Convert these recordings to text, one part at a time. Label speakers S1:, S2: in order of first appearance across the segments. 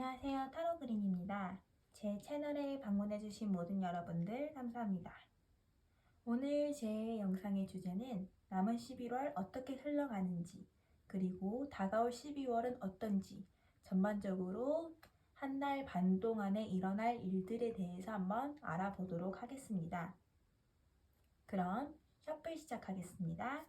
S1: 안녕하세요. 타로 그림입니다. 제 채널에 방문해주신 모든 여러분들 감사합니다. 오늘 제 영상의 주제는 남은 11월 어떻게 흘러가는지, 그리고 다가올 12월은 어떤지 전반적으로 한 달 반 동안에 일어날 일들에 대해서 한번 알아보도록 하겠습니다. 그럼 셔플 시작하겠습니다.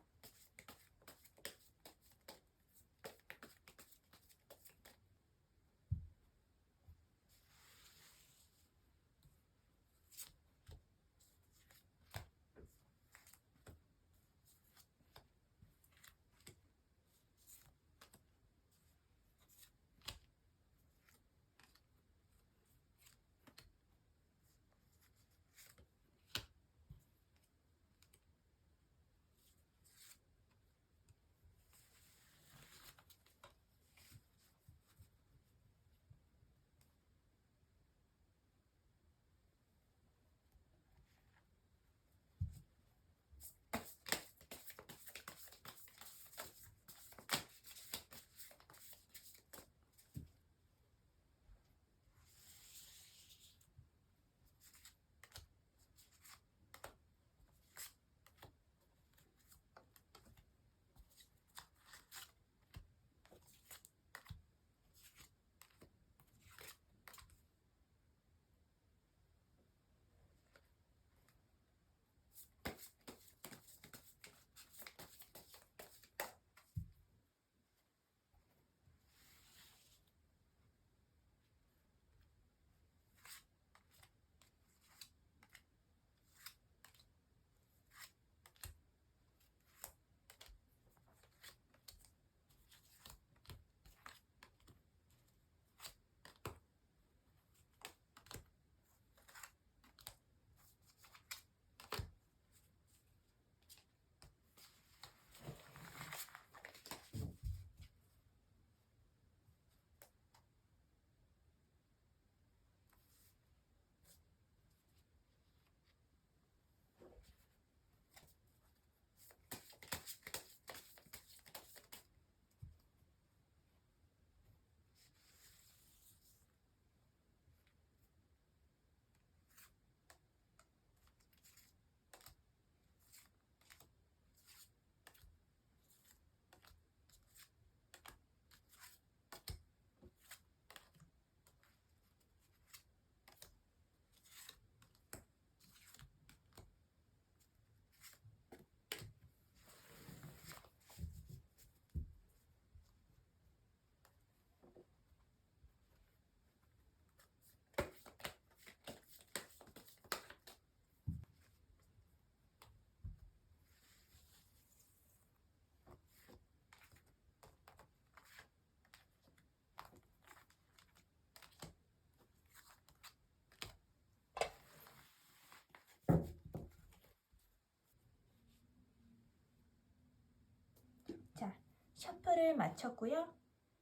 S1: 자, 셔플을 마쳤고요.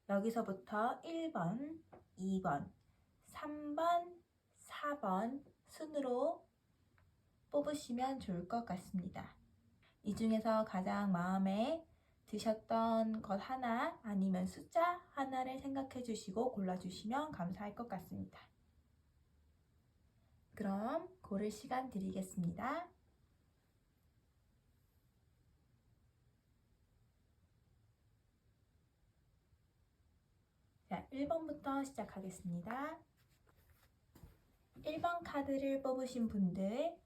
S1: 여기서부터 1번, 2번, 3번, 4번 순으로 뽑으시면 좋을 것 같습니다. 이 중에서 가장 마음에 드셨던 것 하나 아니면 숫자 하나를 생각해 주시고 골라주시면 감사할 것 같습니다. 그럼 고를 시간 드리겠습니다. 자, 1번부터 시작하겠습니다. 1번 카드를 뽑으신 분들,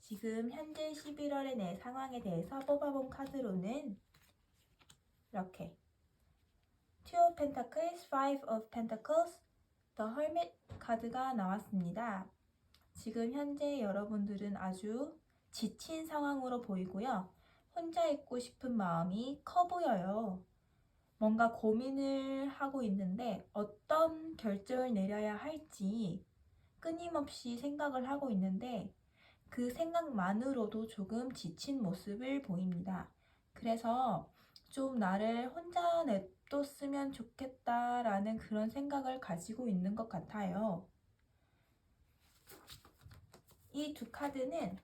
S1: 지금 현재 11월의 내 상황에 대해서 뽑아본 카드로는 이렇게 Two of Pentacles, Five of Pentacles, The Hermit 카드가 나왔습니다. 지금 현재 여러분들은 아주 지친 상황으로 보이고요. 혼자 있고 싶은 마음이 커 보여요. 뭔가 고민을 하고 있는데 어떤 결정을 내려야 할지 끊임없이 생각을 하고 있는데 그 생각만으로도 조금 지친 모습을 보입니다. 그래서 좀 나를 혼자 냅뒀으면 좋겠다라는 그런 생각을 가지고 있는 것 같아요. 이 두 카드는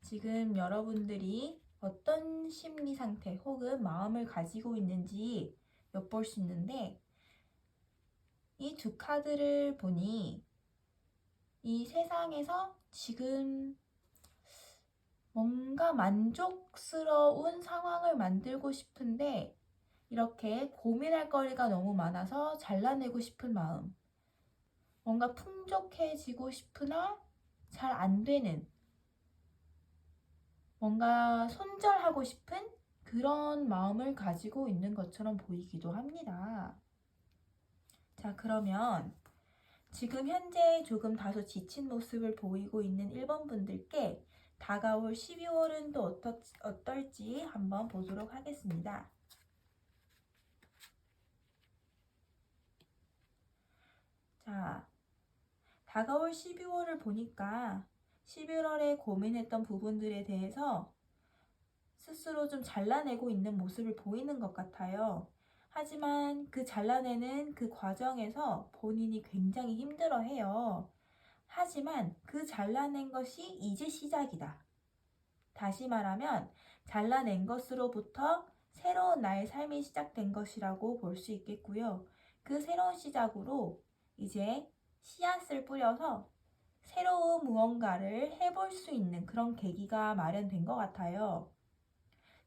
S1: 지금 여러분들이 어떤 심리 상태 혹은 마음을 가지고 있는지 엿볼 수 있는데 이 두 카드를 보니 이 세상에서 지금 뭔가 만족스러운 상황을 만들고 싶은데 이렇게 고민할 거리가 너무 많아서 잘라내고 싶은 마음, 뭔가 풍족해지고 싶으나 잘 안 되는, 뭔가 손절하고 싶은 그런 마음을 가지고 있는 것처럼 보이기도 합니다. 자, 그러면 지금 현재 조금 다소 지친 모습을 보이고 있는 1번 분들께 다가올 12월은 또 어떨지 한번 보도록 하겠습니다. 자, 다가올 12월을 보니까 11월에 고민했던 부분들에 대해서 스스로 좀 잘라내고 있는 모습을 보이는 것 같아요. 하지만 그 잘라내는 그 과정에서 본인이 굉장히 힘들어해요. 하지만 그 잘라낸 것이 이제 시작이다. 다시 말하면 잘라낸 것으로부터 새로운 나의 삶이 시작된 것이라고 볼 수 있겠고요. 그 새로운 시작으로 이제 씨앗을 뿌려서 새로운 무언가를 해볼 수 있는 그런 계기가 마련된 것 같아요.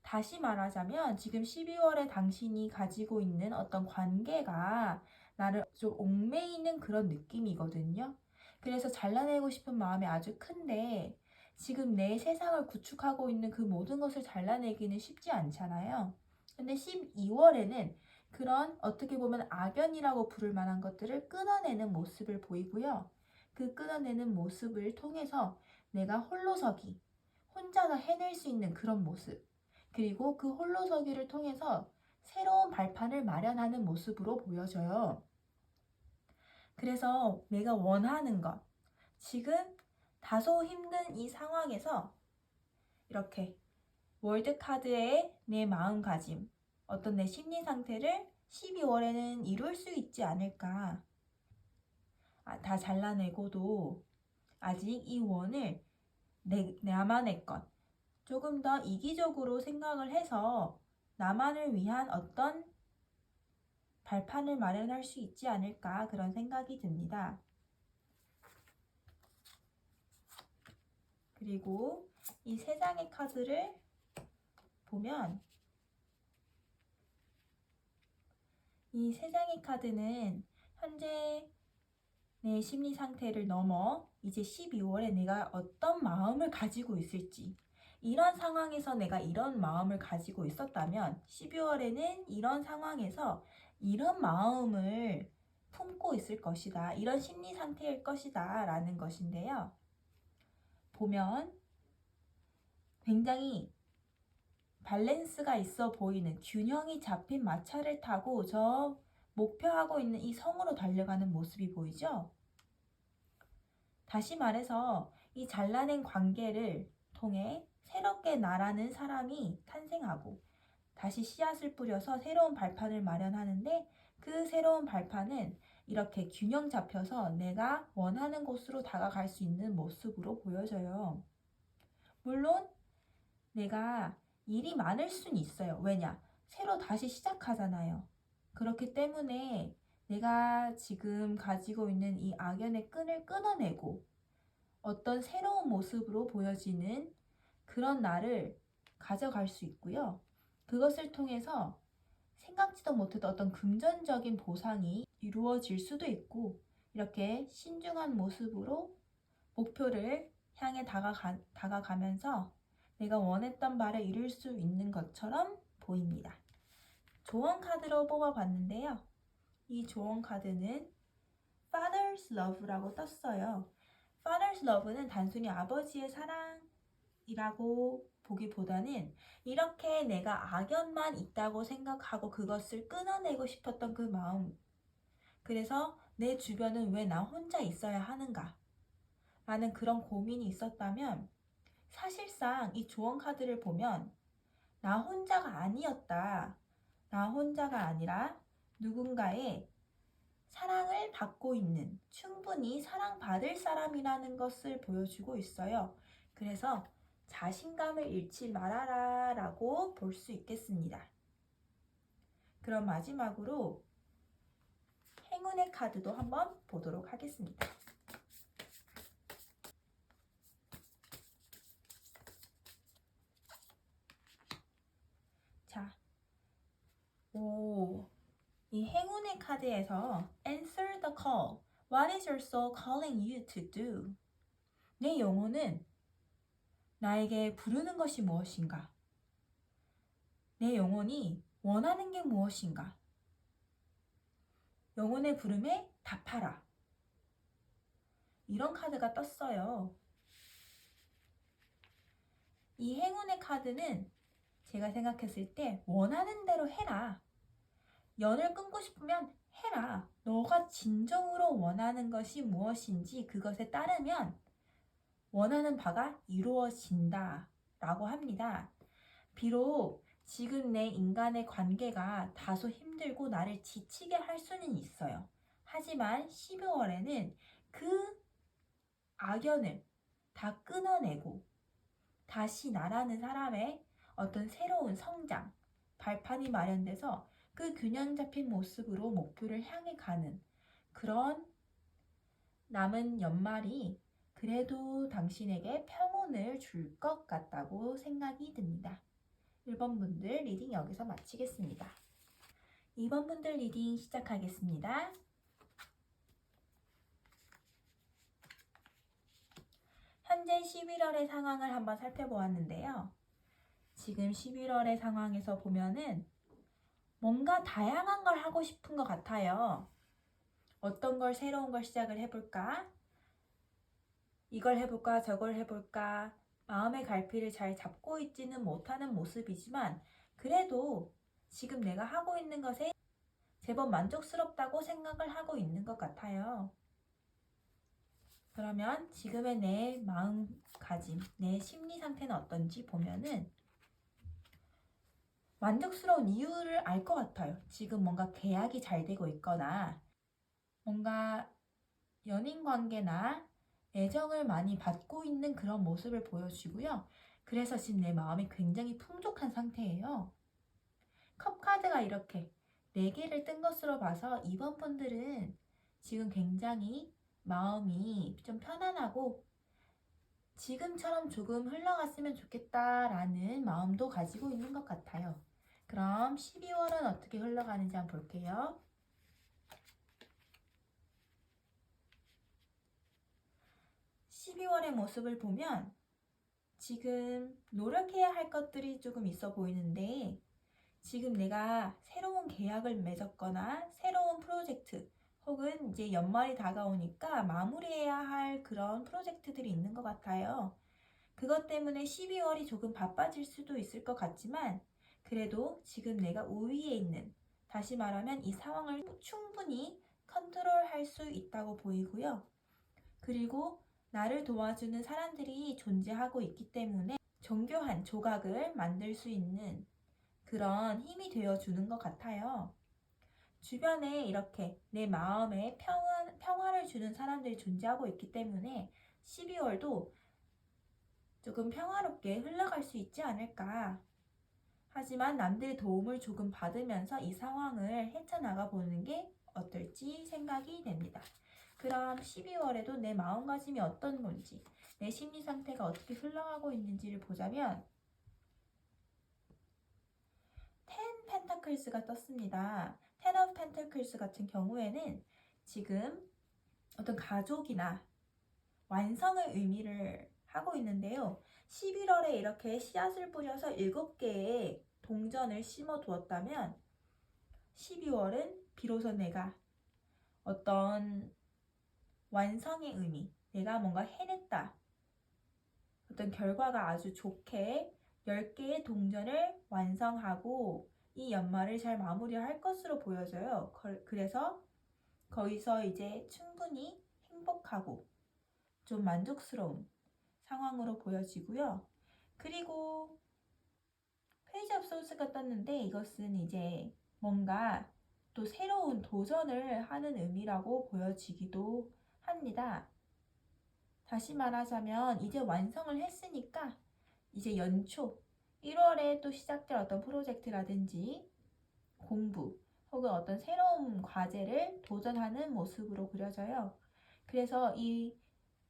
S1: 다시 말하자면 지금 12월에 당신이 가지고 있는 어떤 관계가 나를 좀 얽매이는 그런 느낌이거든요. 그래서 잘라내고 싶은 마음이 아주 큰데 지금 내 세상을 구축하고 있는 그 모든 것을 잘라내기는 쉽지 않잖아요. 근데 12월에는 그런 어떻게 보면 악연이라고 부를 만한 것들을 끊어내는 모습을 보이고요. 그 끊어내는 모습을 통해서 내가 홀로서기, 혼자서 해낼 수 있는 그런 모습, 그리고 그 홀로서기를 통해서 새로운 발판을 마련하는 모습으로 보여져요. 그래서 내가 원하는 것, 지금 다소 힘든 이 상황에서 이렇게 월드카드의 내 마음가짐, 어떤 내 심리 상태를 12월에는 이룰 수 있지 않을까. 다 잘라내고도 아직 이 원을 나만의 것, 조금 더 이기적으로 생각을 해서 나만을 위한 어떤 발판을 마련할 수 있지 않을까 그런 생각이 듭니다. 그리고 이 세 장의 카드를 보면 이 세 장의 카드는 현재 내 심리 상태를 넘어 이제 12월에 내가 어떤 마음을 가지고 있을지, 이런 상황에서 내가 이런 마음을 가지고 있었다면 12월에는 이런 상황에서 이런 마음을 품고 있을 것이다, 이런 심리 상태일 것이다 라는 것인데요. 보면 굉장히 밸런스가 있어 보이는, 균형이 잡힌 마차를 타고 저 목표하고 있는 이 성으로 달려가는 모습이 보이죠? 다시 말해서 이 잘라낸 관계를 통해 새롭게 나라는 사람이 탄생하고 다시 씨앗을 뿌려서 새로운 발판을 마련하는데, 그 새로운 발판은 이렇게 균형 잡혀서 내가 원하는 곳으로 다가갈 수 있는 모습으로 보여져요. 물론 내가 일이 많을 순 있어요. 왜냐? 새로 다시 시작하잖아요. 그렇기 때문에 내가 지금 가지고 있는 이 악연의 끈을 끊어내고 어떤 새로운 모습으로 보여지는 그런 날을 가져갈 수 있고요. 그것을 통해서 생각지도 못했던 어떤 금전적인 보상이 이루어질 수도 있고, 이렇게 신중한 모습으로 목표를 향해 다가가면서 내가 원했던 바를 이룰 수 있는 것처럼 보입니다. 조언 카드로 뽑아봤는데요. 이 조언 카드는 Father's Love라고 떴어요. Father's Love는 단순히 아버지의 사랑이라고 보기보다는 이렇게 내가 악연만 있다고 생각하고 그것을 끊어내고 싶었던 그 마음, 그래서 내 주변은 왜 나 혼자 있어야 하는가 라는 그런 고민이 있었다면, 사실상 이 조언 카드를 보면 나 혼자가 아니었다, 나 혼자가 아니라 누군가의 사랑을 받고 있는, 충분히 사랑받을 사람이라는 것을 보여주고 있어요. 그래서 자신감을 잃지 말아라 라고 볼 수 있겠습니다. 그럼 마지막으로 행운의 카드도 한번 보도록 하겠습니다. 자, 이 행운의 카드에서 Answer the call. What is your soul calling you to do? 내 영혼은 나에게 부르는 것이 무엇인가? 내 영혼이 원하는 게 무엇인가? 영혼의 부름에 답하라. 이런 카드가 떴어요. 이 행운의 카드는 제가 생각했을 때 원하는 대로 해라. 연을 끊고 싶으면 해라. 너가 진정으로 원하는 것이 무엇인지 그것에 따르면 원하는 바가 이루어진다 라고 합니다. 비록 지금 내 인간의 관계가 다소 힘들고 나를 지치게 할 수는 있어요. 하지만 12월에는 그 악연을 다 끊어내고 다시 나라는 사람의 어떤 새로운 성장, 발판이 마련돼서 그 균형 잡힌 모습으로 목표를 향해 가는 그런 남은 연말이 그래도 당신에게 평온을 줄 것 같다고 생각이 듭니다. 1번 분들 리딩 여기서 마치겠습니다. 2번 분들 리딩 시작하겠습니다. 현재 11월의 상황을 한번 살펴보았는데요. 지금 11월의 상황에서 보면은 뭔가 다양한 걸 하고 싶은 것 같아요. 어떤 걸 새로운 걸 시작을 해볼까? 이걸 해볼까? 저걸 해볼까? 마음의 갈피를 잘 잡고 있지는 못하는 모습이지만 그래도 지금 내가 하고 있는 것에 제법 만족스럽다고 생각을 하고 있는 것 같아요. 그러면 지금의 내 마음가짐, 내 심리 상태는 어떤지 보면은 만족스러운 이유를 알 것 같아요. 지금 뭔가 계약이 잘 되고 있거나 뭔가 연인 관계나 애정을 많이 받고 있는 그런 모습을 보여주고요. 그래서 지금 내 마음이 굉장히 풍족한 상태예요. 컵 카드가 이렇게 4개를 뜬 것으로 봐서 이번 분들은 지금 굉장히 마음이 좀 편안하고 지금처럼 조금 흘러갔으면 좋겠다라는 마음도 가지고 있는 것 같아요. 그럼 12월은 어떻게 흘러가는지 한번 볼게요. 12월의 모습을 보면 지금 노력해야 할 것들이 조금 있어 보이는데 지금 내가 새로운 계약을 맺었거나 새로운 프로젝트 혹은 이제 연말이 다가오니까 마무리해야 할 그런 프로젝트들이 있는 것 같아요. 그것 때문에 12월이 조금 바빠질 수도 있을 것 같지만 그래도 지금 내가 우위에 있는, 다시 말하면 이 상황을 충분히 컨트롤할 수 있다고 보이고요. 그리고 나를 도와주는 사람들이 존재하고 있기 때문에 정교한 조각을 만들 수 있는 그런 힘이 되어주는 것 같아요. 주변에 이렇게 내 마음에 평화를 주는 사람들이 존재하고 있기 때문에 12월도 조금 평화롭게 흘러갈 수 있지 않을까. 하지만 남들의 도움을 조금 받으면서 이 상황을 헤쳐나가 보는 게 어떨지 생각이 됩니다. 그럼 12월에도 내 마음가짐이 어떤 건지, 내 심리 상태가 어떻게 흘러가고 있는지를 보자면 Ten Pentacles가 떴습니다. Ten of Pentacles 같은 경우에는 지금 어떤 가족이나 완성을 의미를 하고 있는데요. 11월에 이렇게 씨앗을 뿌려서 7개의 동전을 심어 두었다면 12월은 비로소 내가 어떤 완성의 의미, 내가 뭔가 해냈다. 어떤 결과가 아주 좋게 10개의 동전을 완성하고 이 연말을 잘 마무리할 것으로 보여져요. 그래서 거기서 이제 충분히 행복하고 좀 만족스러운 상황으로 보여지고요. 그리고 페이지 오브 소스가 떴는데 이것은 이제 뭔가 또 새로운 도전을 하는 의미라고 보여지기도 합니다. 다시 말하자면 이제 완성을 했으니까 이제 연초 1월에 또 시작될 어떤 프로젝트라든지 공부 혹은 어떤 새로운 과제를 도전하는 모습으로 그려져요. 그래서 이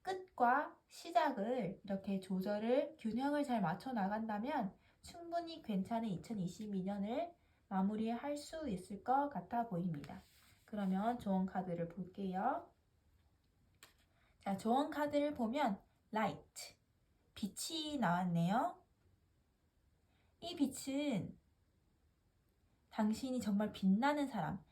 S1: 끝과 시작을 이렇게 균형을 잘 맞춰 나간다면 충분히 괜찮은 2022년을 마무리할 수 있을 것 같아 보입니다. 그러면 조언 카드를 볼게요. 자, 조언 카드를 보면 light, 빛이 나왔네요. 이 빛은 당신이 정말 빛나는 사람.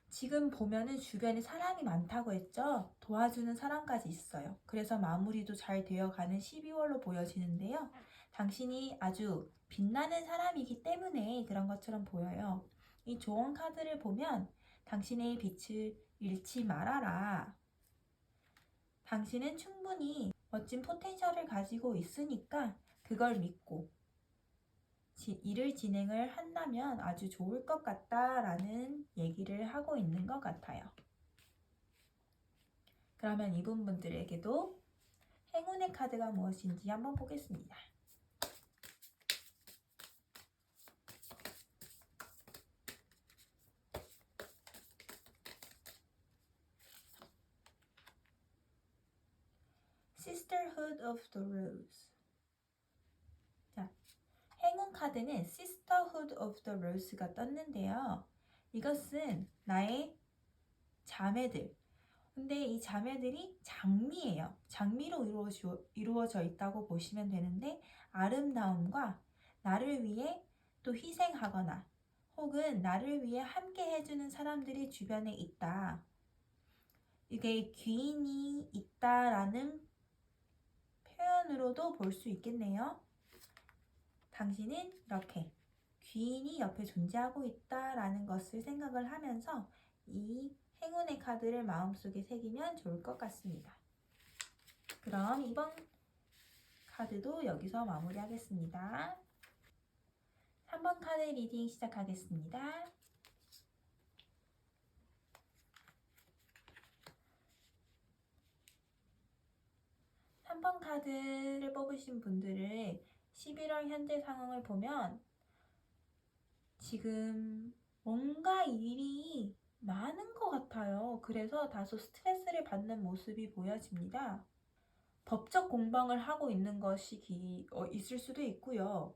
S1: 지금 보면은 주변에 사람이 많다고 했죠? 도와주는 사람까지 있어요. 그래서 마무리도 잘 되어가는 12월로 보여지는데요. 당신이 아주 빛나는 사람이기 때문에 그런 것처럼 보여요. 이 조언 카드를 보면 당신의 빛을 잃지 말아라. 당신은 충분히 멋진 포텐셜을 가지고 있으니까 그걸 믿고 일을 진행을 한다면 아주 좋을 것 같다라는 얘기를 하고 있는 것 같아요. 그러면 이분들에게도 행운의 카드가 무엇인지 한번 보겠습니다. Sisterhood of the Rose. 자, 행운 카드는 Sisterhood of the Rose가 떴는데요. 이것은 나의 자매들. 근데 이 자매들이 장미예요. 장미로 이루어져 있다고 보시면 되는데 아름다움과 나를 위해 또 희생하거나 혹은 나를 위해 함께 해주는 사람들이 주변에 있다. 이게 귀인이 있다라는 표현으로도 볼 수 있겠네요. 당신은 이렇게 귀인이 옆에 존재하고 있다라는 것을 생각을 하면서 이 행운의 카드를 마음속에 새기면 좋을 것 같습니다. 그럼 이번 카드도 여기서 마무리하겠습니다. 3번 카드 리딩 시작하겠습니다. 3번 카드를 뽑으신 분들의 11월 현재 상황을 보면 지금 뭔가 일이 많은 것 같아요. 그래서 다소 스트레스를 받는 모습이 보여집니다. 법적 공방을 하고 있는 것이 있을 수도 있고요.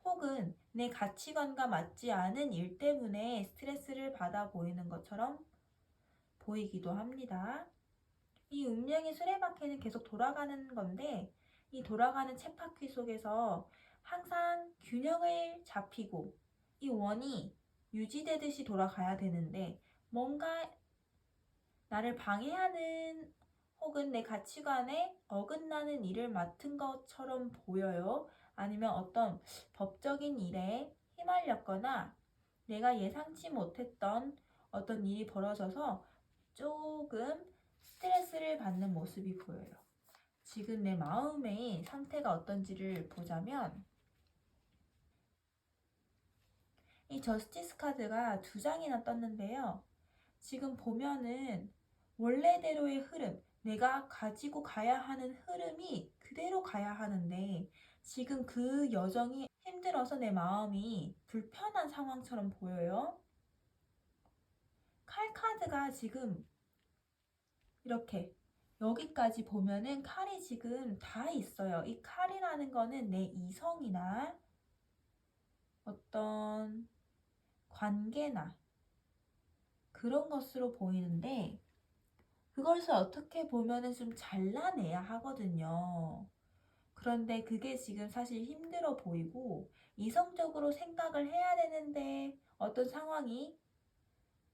S1: 혹은 내 가치관과 맞지 않은 일 때문에 스트레스를 받아 보이는 것처럼 보이기도 합니다. 이 운명의 수레바퀴는 계속 돌아가는 건데 이 돌아가는 쳇바퀴 속에서 항상 균형을 잡히고 이 원이 유지되듯이 돌아가야 되는데 뭔가 나를 방해하는 혹은 내 가치관에 어긋나는 일을 맡은 것처럼 보여요. 아니면 어떤 법적인 일에 휘말렸거나 내가 예상치 못했던 어떤 일이 벌어져서 조금 스트레스를 받는 모습이 보여요. 지금 내 마음의 상태가 어떤지를 보자면 이 저스티스 카드가 2장이나 떴는데요. 지금 보면은 원래대로의 흐름, 내가 가지고 가야 하는 흐름이 그대로 가야 하는데 지금 그 여정이 힘들어서 내 마음이 불편한 상황처럼 보여요. 칼 카드가 지금 이렇게 여기까지 보면은 칼이 지금 다 있어요. 이 칼이라는 거는 내 이성이나 어떤 관계나 그런 것으로 보이는데 그것을 어떻게 보면은 좀 잘라내야 하거든요. 그런데 그게 지금 사실 힘들어 보이고 이성적으로 생각을 해야 되는데 어떤 상황이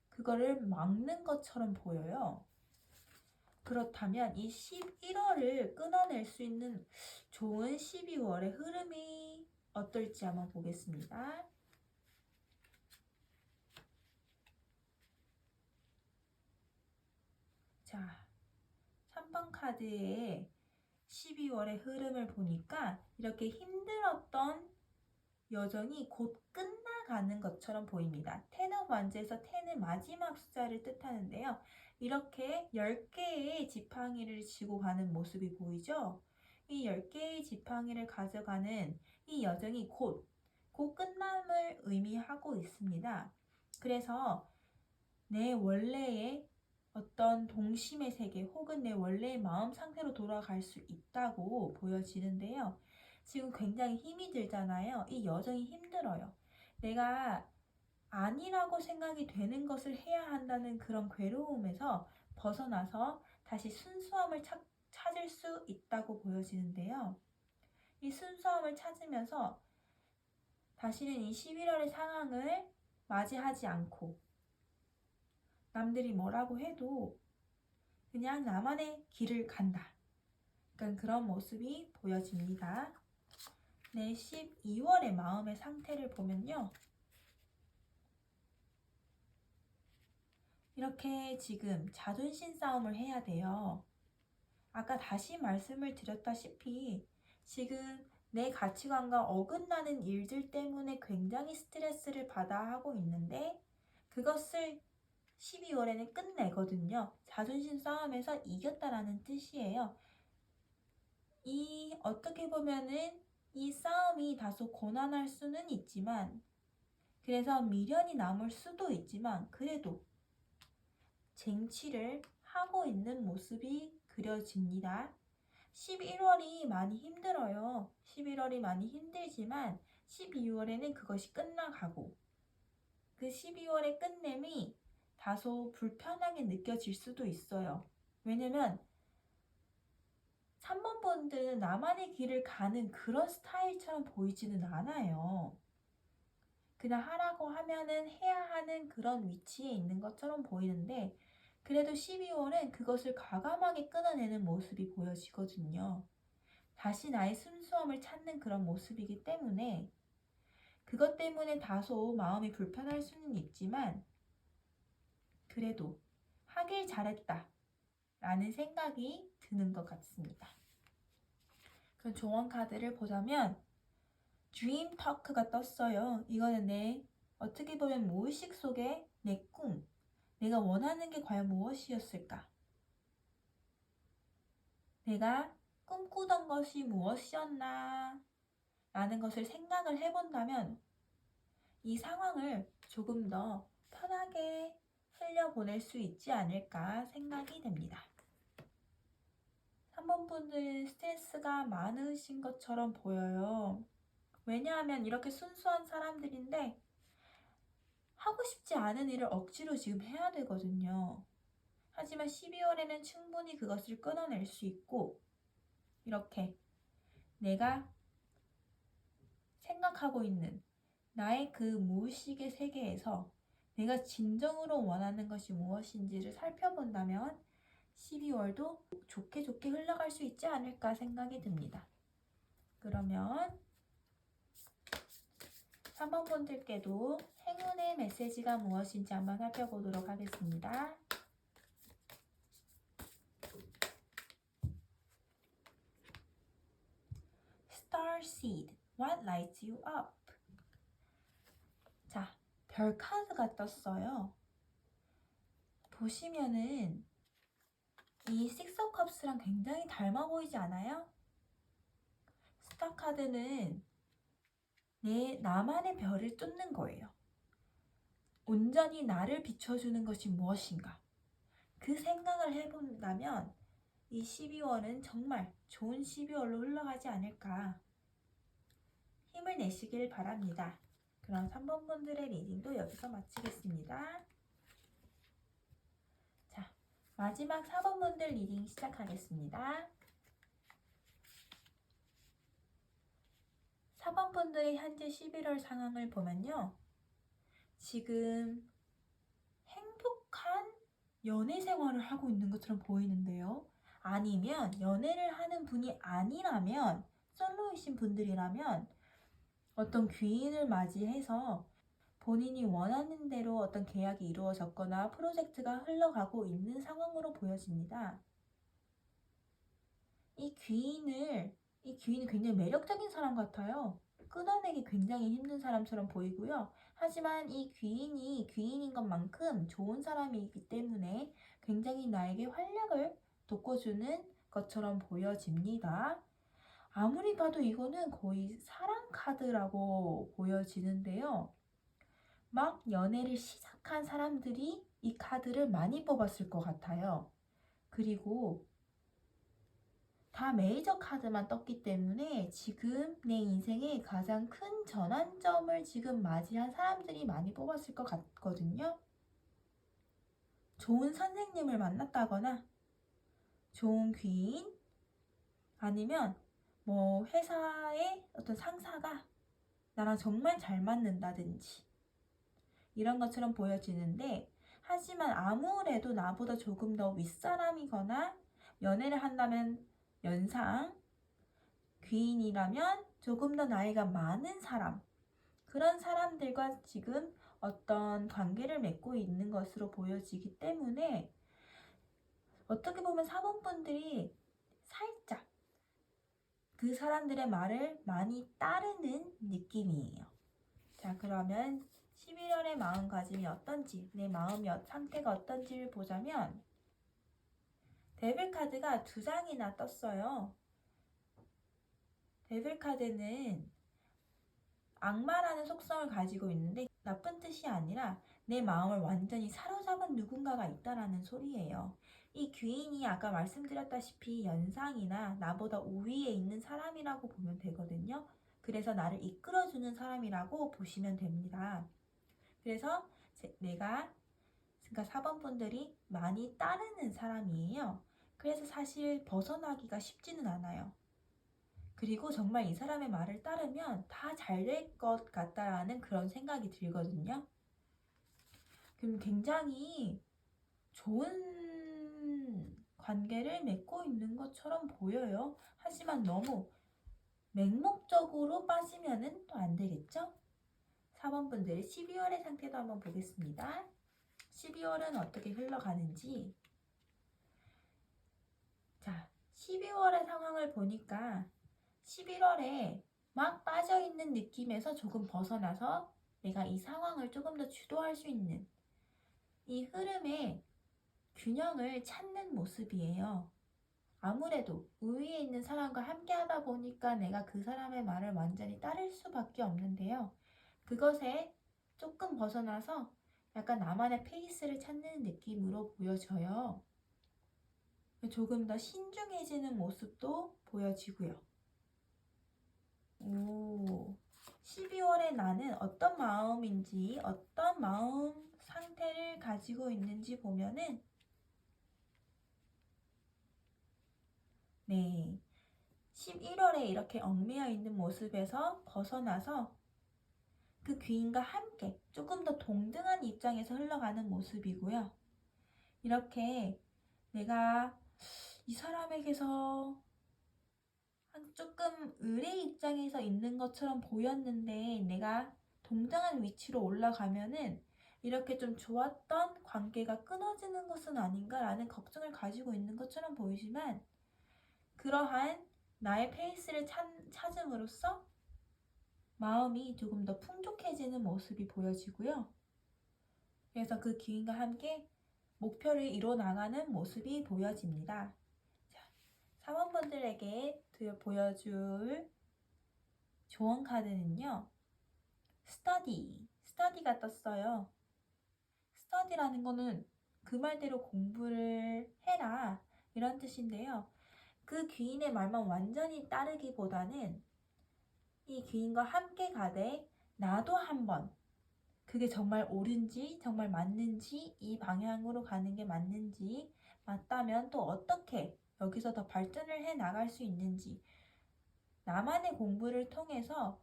S1: 그거를 막는 것처럼 보여요. 그렇다면 이 11월을 끊어낼 수 있는 좋은 12월의 흐름이 어떨지 한번 보겠습니다. 자, 3번 카드의 12월의 흐름을 보니까 이렇게 힘들었던 여정이 곧 끝나가는 것처럼 보입니다. 10 of Wands에서 10은 마지막 숫자를 뜻하는데요. 이렇게 10개의 지팡이를 지고 가는 모습이 보이죠? 이 10개의 지팡이를 가져가는 이 여정이 곧 끝남을 의미하고 있습니다. 그래서 내 원래의 어떤 동심의 세계 혹은 내 원래의 마음 상태로 돌아갈 수 있다고 보여지는데요. 지금 굉장히 힘이 들잖아요. 이 여정이 힘들어요. 내가 아니라고 생각이 되는 것을 해야 한다는 그런 괴로움에서 벗어나서 다시 순수함을 찾을 수 있다고 보여지는데요. 이 순수함을 찾으면서 다시는 이 11월의 상황을 맞이하지 않고 남들이 뭐라고 해도 그냥 나만의 길을 간다. 약간 그런 모습이 보여집니다. 네, 12월의 마음의 상태를 보면요. 이렇게 지금 자존심 싸움을 해야 돼요. 아까 다시 말씀을 드렸다시피 지금 내 가치관과 어긋나는 일들 때문에 굉장히 스트레스를 받아 하고 있는데 그것을 12월에는 끝내거든요. 자존심 싸움에서 이겼다라는 뜻이에요. 어떻게 보면은 이 싸움이 다소 고난할 수는 있지만 그래서 미련이 남을 수도 있지만 그래도 쟁취를 하고 있는 모습이 그려집니다. 11월이 많이 힘들어요. 11월이 많이 힘들지만 12월에는 그것이 끝나가고 그 12월의 끝냄이 다소 불편하게 느껴질 수도 있어요. 왜냐면 3번 분들은 나만의 길을 가는 그런 스타일처럼 보이지는 않아요. 그냥 하라고 하면은 해야 하는 그런 위치에 있는 것처럼 보이는데 그래도 12월은 그것을 과감하게 끊어내는 모습이 보여지거든요. 다시 나의 순수함을 찾는 그런 모습이기 때문에 그것 때문에 다소 마음이 불편할 수는 있지만 그래도 하길 잘했다 라는 생각이 드는 것 같습니다. 그럼 조언 카드를 보자면 드림 터크가 떴어요. 이거는 어떻게 보면 무의식 속에 내 꿈, 내가 원하는 게 과연 무엇이었을까? 내가 꿈꾸던 것이 무엇이었나? 라는 것을 생각을 해본다면 이 상황을 조금 더 편하게 흘려보낼 수 있지 않을까 생각이 됩니다. 3번 분들은 스트레스가 많으신 것처럼 보여요. 왜냐하면 이렇게 순수한 사람들인데 하고 싶지 않은 일을 억지로 지금 해야 되거든요. 하지만 12월에는 충분히 그것을 끊어낼 수 있고 이렇게 내가 생각하고 있는 나의 그 무의식의 세계에서 내가 진정으로 원하는 것이 무엇인지를 살펴본다면 12월도 좋게 흘러갈 수 있지 않을까 생각이 듭니다. 그러면 3번 분들께도 행운의 메시지가 무엇인지 한번 살펴보도록 하겠습니다. Starseed, what lights you up? 자, 별 카드가 떴어요. 보시면은 이 Six of Cups랑 굉장히 닮아 보이지 않아요? 스타 카드는 나만의 별을 쫓는 거예요. 온전히 나를 비춰주는 것이 무엇인가? 그 생각을 해본다면 이 12월은 정말 좋은 12월로 흘러가지 않을까. 힘을 내시길 바랍니다. 그럼 3번 분들의 리딩도 여기서 마치겠습니다. 자, 마지막 4번 분들 리딩 시작하겠습니다. 4번 분들의 현재 11월 상황을 보면요. 지금 행복한 연애 생활을 하고 있는 것처럼 보이는데요. 아니면 연애를 하는 분이 아니라면 솔로이신 분들이라면 어떤 귀인을 맞이해서 본인이 원하는 대로 어떤 계약이 이루어졌거나 프로젝트가 흘러가고 있는 상황으로 보여집니다. 이 귀인은 굉장히 매력적인 사람 같아요. 끊어내기 굉장히 힘든 사람처럼 보이고요. 하지만 이 귀인이 귀인인 것만큼 좋은 사람이기 때문에 굉장히 나에게 활력을 돋궈주는 것처럼 보여집니다. 아무리 봐도 이거는 거의 사랑 카드라고 보여지는데요. 막 연애를 시작한 사람들이 이 카드를 많이 뽑았을 것 같아요. 그리고 다 메이저 카드만 떴기 때문에 지금 내 인생에 가장 큰 전환점을 지금 맞이한 사람들이 많이 뽑았을 것 같거든요. 좋은 선생님을 만났다거나 좋은 귀인 아니면 뭐 회사의 어떤 상사가 나랑 정말 잘 맞는다든지 이런 것처럼 보여지는데, 하지만 아무래도 나보다 조금 더 윗사람이거나 연애를 한다면 연상, 귀인이라면 조금 더 나이가 많은 사람, 그런 사람들과 지금 어떤 관계를 맺고 있는 것으로 보여지기 때문에 어떻게 보면 사본분들이 살짝 그 사람들의 말을 많이 따르는 느낌이에요. 자, 그러면 11월의 마음가짐이 어떤지, 내 마음 상태가 어떤지를 보자면 데빌 카드가 2장이나 떴어요. 데빌 카드는 악마라는 속성을 가지고 있는데 나쁜 뜻이 아니라 내 마음을 완전히 사로잡은 누군가가 있다라는 소리예요. 이 귀인이 아까 말씀드렸다시피 연상이나 나보다 우위에 있는 사람이라고 보면 되거든요. 그래서 나를 이끌어주는 사람이라고 보시면 됩니다. 그래서 그러니까 4번 분들이 많이 따르는 사람이에요. 그래서 사실 벗어나기가 쉽지는 않아요. 그리고 정말 이 사람의 말을 따르면 다 잘 될 것 같다라는 그런 생각이 들거든요. 그럼 굉장히 좋은 관계를 맺고 있는 것처럼 보여요. 하지만 너무 맹목적으로 빠지면은 또 안 되겠죠? 4번 분들의 12월의 상태도 한번 보겠습니다. 12월은 어떻게 흘러가는지. 자, 12월의 상황을 보니까 11월에 막 빠져있는 느낌에서 조금 벗어나서 내가 이 상황을 조금 더 주도할 수 있는 이 흐름의 균형을 찾는 모습이에요. 아무래도 우위에 있는 사람과 함께 하다 보니까 내가 그 사람의 말을 완전히 따를 수밖에 없는데요. 그것에 조금 벗어나서 약간 나만의 페이스를 찾는 느낌으로 보여져요. 조금 더 신중해지는 모습도 보여지고요. 12월에 나는 어떤 마음인지, 어떤 마음 상태를 가지고 있는지 보면은, 네, 11월에 이렇게 얽매여 있는 모습에서 벗어나서 그 귀인과 함께 조금 더 동등한 입장에서 흘러가는 모습이고요. 이렇게 내가 이 사람에게서 조금 의뢰 입장에서 있는 것처럼 보였는데 내가 동등한 위치로 올라가면은 이렇게 좀 좋았던 관계가 끊어지는 것은 아닌가라는 걱정을 가지고 있는 것처럼 보이지만, 그러한 나의 페이스를 찾음으로써 마음이 조금 더 풍족해지는 모습이 보여지고요. 그래서 그 기운과 함께 목표를 이뤄 나가는 모습이 보여집니다. 자, 사원분들에게 보여줄 조언 카드는요, 스터디가 떴어요. 스터디라는 거는 그 말대로 공부를 해라 이런 뜻인데요. 그 귀인의 말만 완전히 따르기보다는 이 귀인과 함께 가되 나도 한번 그게 정말 옳은지 정말 맞는지, 이 방향으로 가는 게 맞는지, 맞다면 또 어떻게 여기서 더 발전을 해 나갈 수 있는지 나만의 공부를 통해서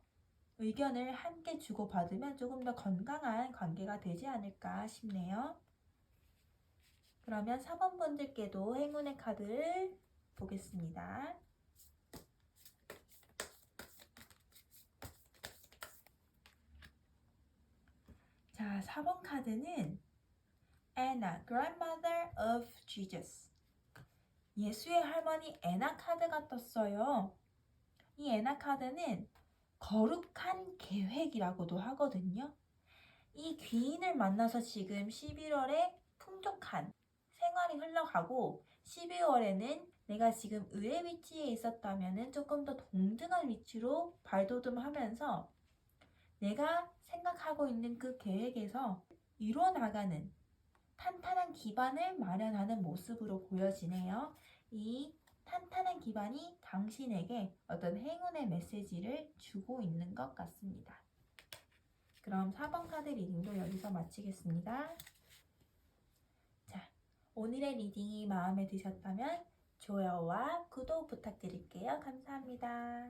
S1: 의견을 함께 주고받으면 조금 더 건강한 관계가 되지 않을까 싶네요. 그러면 4번 분들께도 행운의 카드를 보겠습니다. 자, 4번 카드는 Anna, Grandmother of Jesus. 예수의 할머니 애나 카드가 떴어요. 이 애나 카드는 거룩한 계획이라고도 하거든요. 이 귀인을 만나서 지금 11월에 풍족한 생활이 흘러가고 12월에는 내가 지금 의의 위치에 있었다면 조금 더 동등한 위치로 발돋움하면서 내가 생각하고 있는 그 계획에서 이뤄나가는 탄탄한 기반을 마련하는 모습으로 보여지네요. 이 탄탄한 기반이 당신에게 어떤 행운의 메시지를 주고 있는 것 같습니다. 그럼 4번 카드 리딩도 여기서 마치겠습니다. 자, 오늘의 리딩이 마음에 드셨다면 좋아요와 구독 부탁드릴게요. 감사합니다.